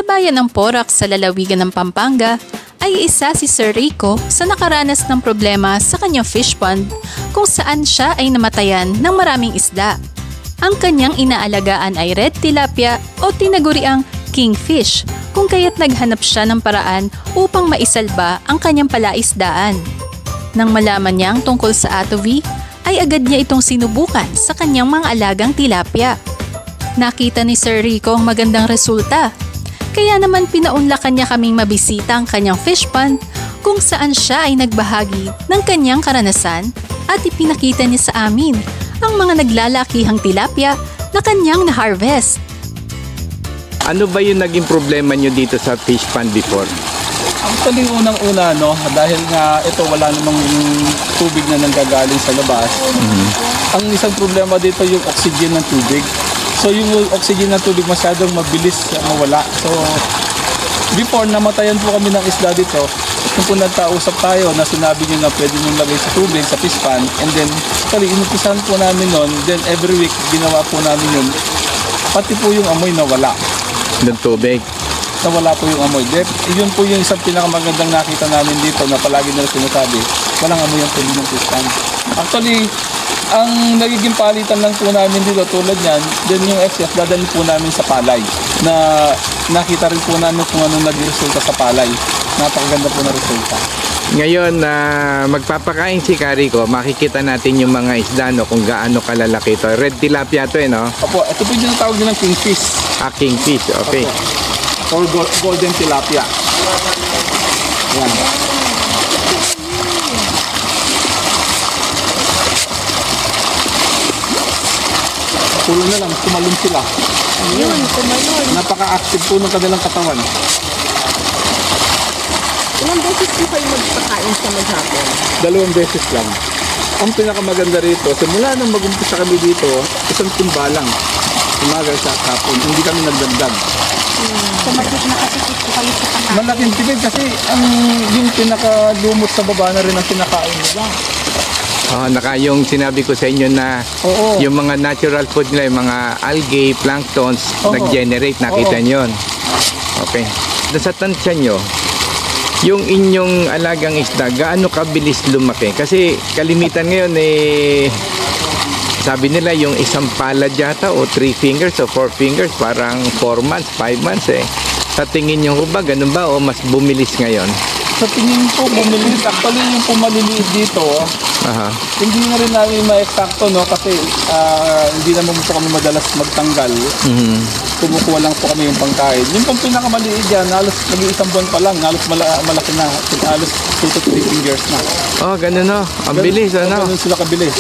bayan ng Porac sa lalawigan ng Pampanga ay isa si Sir Rico sa nakaranas ng problema sa kanyang fish pond kung saan siya ay namatayan ng maraming isda. Ang kanyang inaalagaan ay red tilapia o tinaguriang kingfish, kung kaya't naghanap siya ng paraan upang maisalba ang kanyang palaisdaan. Nang malaman niya ang tungkol sa atovi, ay agad niya itong sinubukan sa kanyang mga alagang tilapia. Nakita ni Sir Rico ang magandang resulta, kaya naman pinaunlakan niya kaming mabisita ang kanyang fish pond kung saan siya ay nagbahagi ng kanyang karanasan at ipinakita niya sa amin ang mga naglalakihang tilapia na kanyang na-harvest. Ano ba yung naging problema nyo dito sa fish pond before? Actually, unang-una, dahil nga ito wala namang tubig na nanggagaling sa labas. Ang isang problema dito yung oxygen ng tubig. So yung oxygen ng tubig masyadong mabilis mawala. So before namatayan po kami ng isda dito, kung po nagkausap tayo na sinabi nyo na pwede nyo lagay sa tubig, sa fish pond, and then actually inumpisahan po namin nun, then every week ginawa po namin yun. Pati po yung amoy nawala. Ng tubig? Nawala po yung amoy. Yun po yung isang pinakamagandang nakita namin dito na palagi nila sinasabi, walang amoy ang tubig ng fish pond. Actually, ang nagiging palitan lang po namin dito tulad yan, then yung excess dadalhin po namin sa palay na nakita rin po namin kung anong naging resulta sa palay. Napakaganda po na resulta. Ngayon na magpapakain si Carico, makikita natin yung mga isda kung gaano kalalaki ito. Red tilapia to no? Opo, ito po yung tawag din ng kingfish. Kingfish, okay. Opo. Or golden tilapia. Yan. Pulo na lang, tumalon sila. Ayun, tumalon. Napaka-active po ng kanilang katawan. Ilang beses po kayo magpakain sa maghapon? 2 beses lang. Ang pinakamaganda rito, simula nang mag-umpisa kami dito, isang timbalang. Umaga sa hapon, hindi kami nagdagdag. So nakasipit po kayo sa pakain? Malaking tipid kasi yung pinakalumot sa baba na rin ang kinakain nila. Yung sinabi ko sa inyo na Oo. yung mga natural food nila, yung mga algae, planktons, Oo. nag-generate, nakita Oo. nyo yun. Okay. Sa tansya nyo, yung inyong alagang isda, gaano kabilis lumaki? Kasi kalimitan ngayon sabi nila yung isang palad yata o 3 fingers o 4 fingers, parang 4 months, 5 months Sa tingin nyo ba, ganun ba o mas bumilis ngayon? Sa tingin ko, bumilis. Actually, yung pumaliliit dito, hindi na rin namin ma-exacto, kasi hindi naman po kami madalas magtanggal. Kumukuha lang po kami yung pangkain. Yung pang pinakamaliit dyan, halos nag-iisang buwan pa lang, halos malaki na, halos 2 to 3 fingers na. Ganun ang bilis, Ganun sila kabilis.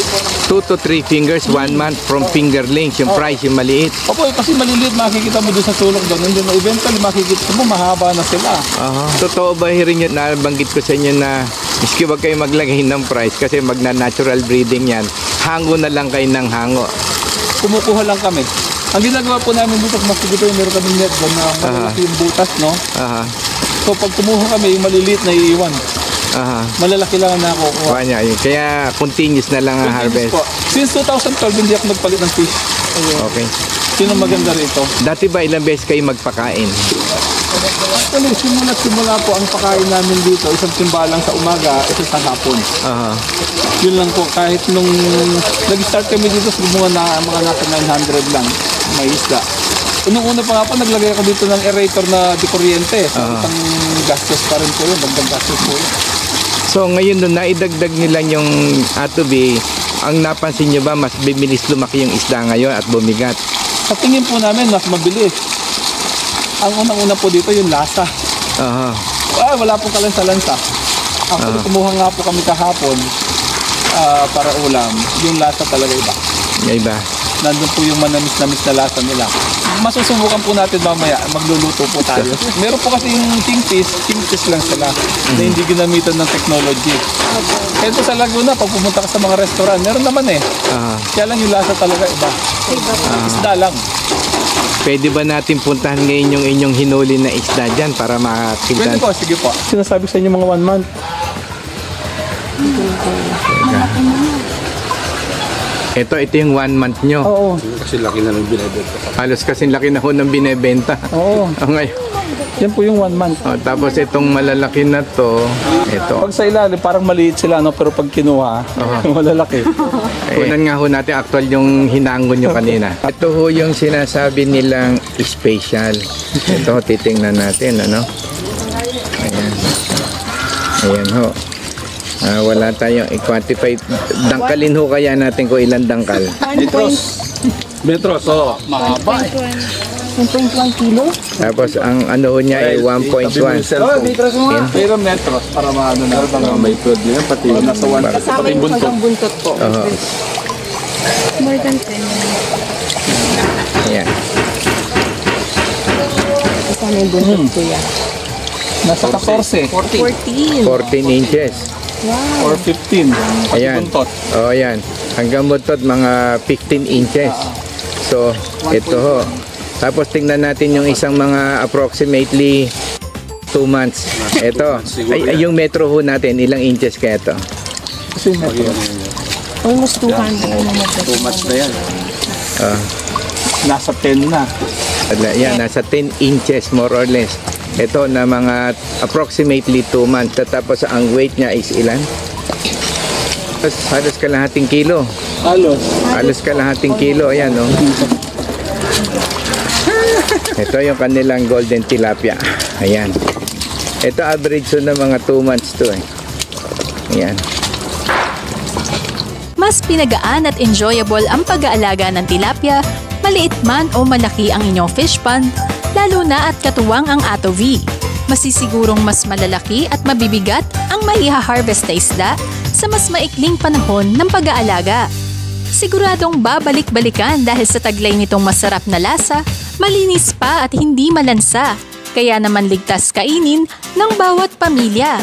2 to 3 fingers, 1 month from fingerlings, yung price, yung maliit. Opo, kasi maliliit, makikita mo doon sa sulok doon, and then eventually makikita mo, mahaba na sila. Totoo ba rin yun, nabanggit ko sa inyo na miski wag kayo maglagay ng price kasi magna-natural breeding yan, hango na lang kayo ng hango. Kumukuha lang kami. Ang ginagawa po namin dito, kung makikita yung meron kami net doon na malaki yung butas, So pag kumuha kami, yung maliliit na iiwan. Malalaki lang ang nakukuha. Kaya continuous na lang ang harvest. Po. Since 2012, hindi ako nagpalit ng fish. Okay. Yun ang maganda rito. Dati ba ilang beses kayo magpakain? Actually, simula po ang pakain namin dito, isang timbalang sa umaga, isang sa hapon. Yun lang po, kahit nung nag-start kami dito, mga nasa 900 lang, may isda. Nung una pa nga po, naglagay ako dito ng aerator na di kuryente. So, isang gastos pa rin po yun, dagdag gastos po yun. So ngayon nung naidagdag nila yung atobi, ang napansin nyo ba mas bibilis lumaki yung isda ngayon at bumigat? Sa tingin po namin, mas mabilis. Ang unang-una po dito yung lasa. Wala pong kalansa-lansa. Actually, kumuha nga po kami kahapon para ulam. Yung lasa talaga iba. Iba. Nandun po yung manamis-namis na lasa nila. Masusubukan po natin mamaya, magluluto po tayo. Meron po kasi yung kingfish lang sila na hindi ginamitan ng technology. Ito sa Laguna, pag pumunta ka sa mga restaurant, meron naman Kaya lang yung lasa talaga iba. Isda lang. Pwede ba natin puntahan ngayon yung inyong hinuli na isda dyan para makakita? Pwede po, sige po. Sinasabi sa inyo mga 1 month. Ito yung 1 month nyo. Oo. Kasi laki na ng binibenta. Halos kasing laki na ho ng binebenta. Oo. Ngayon. Yan po yung 1 month. Tapos itong malalaki na to, ito. Pag sa ilalim, parang maliit sila, no? Pero pag kinuha, malalaki. Kunan nga ho natin actual yung hinangon nyo kanina. Ito ho yung sinasabi nilang special. Ito ho, titingnan natin, ano? Ayan. Ayan ho. Wala tayong i-quantify. Dangkalin ho kaya natin kung ilan dangkal. Metros, oo. Mahaba. 1.1 kilo? Tapos ang ano ho niya ay 1.1. Pero metros, para maano na. May food niya, pati nasa 1. Kasama Pati yung buntot. hanggang buntot po. More than 10. Ayan. Kasama yung buntot ko yan. Nasa 14. 14. 14 inches. Or 15. Pati Ayan. buntot. O, ayan. Hanggang buntot, mga 15 inches. So, ito ho. Tapos tingnan natin yung isang mga approximately 2 months. Ito. Ay, yung metro ho natin, ilang inches kaya ito? Kasi metros. Almost 200. 2 months na yan. Nasa 10 na. Yan, nasa 10 inches more or less. Ito na mga approximately 2 months. Tapos ang weight niya is ilan? Halos kalahating kilo. Halos kalahating kilo. Ayan, no? Ito yung kanilang golden tilapia. Ayan. Ito average na mga 2 months to eh. Ayan. Mas pinagaan at enjoyable ang pag-aalaga ng tilapia, maliit man o malaki ang inyong fish pond, lalo na at katuwang ang ATOV. Masisigurong mas malalaki at mabibigat ang maiha-harvest na isda sa mas maikling panahon ng pag-aalaga. Siguradong babalik-balikan dahil sa taglay nitong masarap na lasa, malinis pa at hindi malansa, kaya naman ligtas kainin ng bawat pamilya.